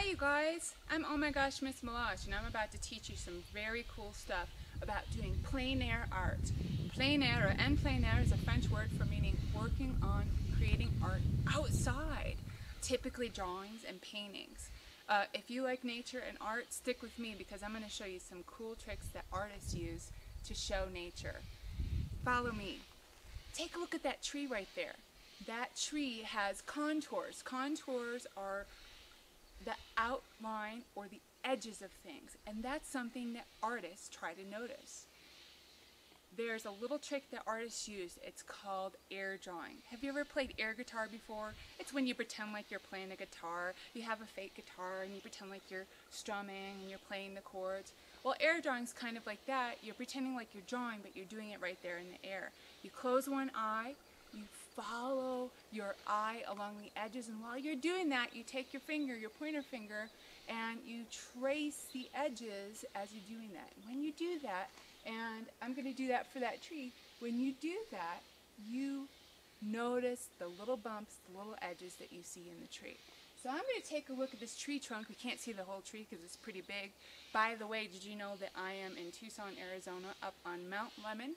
you guys, I'm Oh My Gosh Miss Melange, and I'm about to teach you some very cool stuff about doing plein air art. Plein air, or en plein air, is a French word for meaning working on creating art outside, typically drawings and paintings. If you like nature and art, stick with me because I'm going to show you some cool tricks that artists use to show nature. Follow me. Take a look at that tree right there. That tree has contours. Contours are the outline or the edges of things, and that's something that artists try to notice. There's a little trick that artists use. It's called air drawing. Have you ever played air guitar before? It's when you pretend like you're playing a guitar. You have a fake guitar and you pretend like you're strumming and you're playing the chords. Well, air drawing's kind of like that. You're pretending like you're drawing, but you're doing it right there in the air. You close one eye, you follow your eye along the edges, and while you're doing that, you take your finger, your pointer finger, and you trace the edges as you're doing that. When you do that, and I'm going to do that for that tree, when you do that, you notice the little bumps, the little edges that you see in the tree. So I'm going to take a look at this tree trunk. We can't see the whole tree because it's pretty big. By the way, did you know that I am in Tucson, Arizona, up on Mount Lemmon?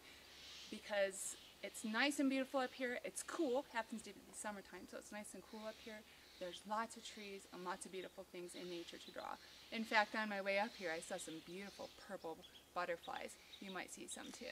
Because it's nice and beautiful up here. It's cool. Happens to be the summertime, so it's nice and cool up here. There's lots of trees and lots of beautiful things in nature to draw. In fact, on my way up here, I saw some beautiful purple butterflies. You might see some too.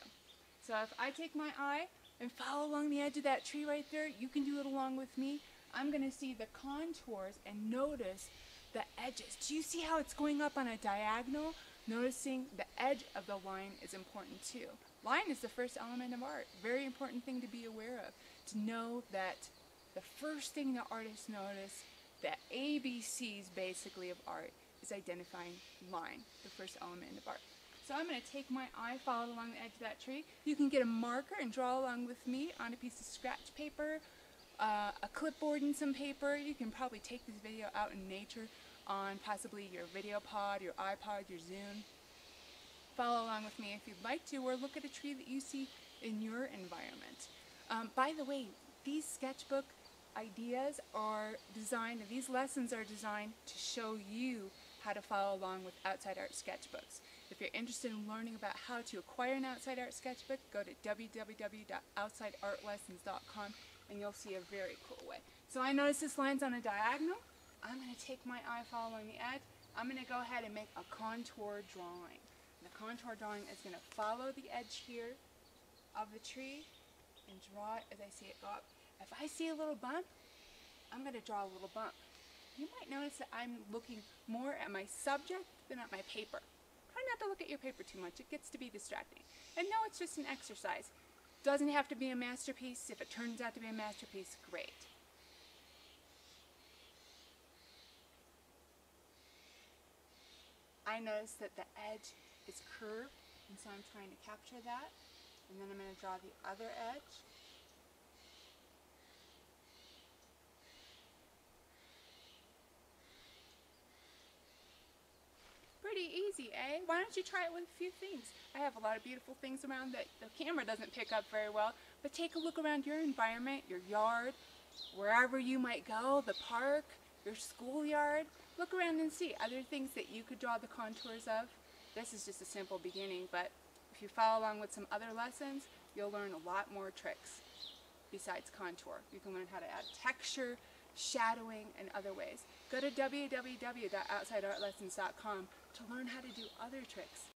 So if I take my eye and follow along the edge of that tree right there, you can do it along with me. I'm going to see the contours and notice the edges. Do you see how it's going up on a diagonal? Noticing the edge of the line is important too. Line is the first element of art. Very important thing to be aware of. To know that the first thing that artists notice, the ABCs basically of art, is identifying line, the first element of art. So I'm going to take my eye, follow along the edge of that tree. You can get a marker and draw along with me on a piece of scratch paper, a clipboard and some paper. You can probably take this video out in nature on possibly your video pod, your iPod, your Zoom. Follow along with me if you'd like to, or look at a tree that you see in your environment. By the way, these sketchbook ideas are designed, and these lessons are designed to show you how to follow along with outside art sketchbooks. If you're interested in learning about how to acquire an outside art sketchbook, go to www.outsideartlessons.com and you'll see a very cool way. So I notice this line's on a diagonal. I'm going to take my eye, follow along the edge. I'm going to go ahead and make a contour drawing. The contour drawing is going to follow the edge here of the tree and draw it as I see it go up. If I see a little bump, I'm going to draw a little bump. You might notice that I'm looking more at my subject than at my paper. Try not to look at your paper too much. It gets to be distracting. And no, it's just an exercise. Doesn't have to be a masterpiece. If it turns out to be a masterpiece, great. I notice that the edge is curved, and so I'm trying to capture that. And then I'm going to draw the other edge. Pretty easy, eh? Why don't you try it with a few things? I have a lot of beautiful things around that the camera doesn't pick up very well, but take a look around your environment, your yard, wherever you might go, the park, your schoolyard. Look around and see other things that you could draw the contours of. This is just a simple beginning, but if you follow along with some other lessons, you'll learn a lot more tricks besides contour. You can learn how to add texture, shadowing, and other ways. Go to www.outsideartlessons.com to learn how to do other tricks.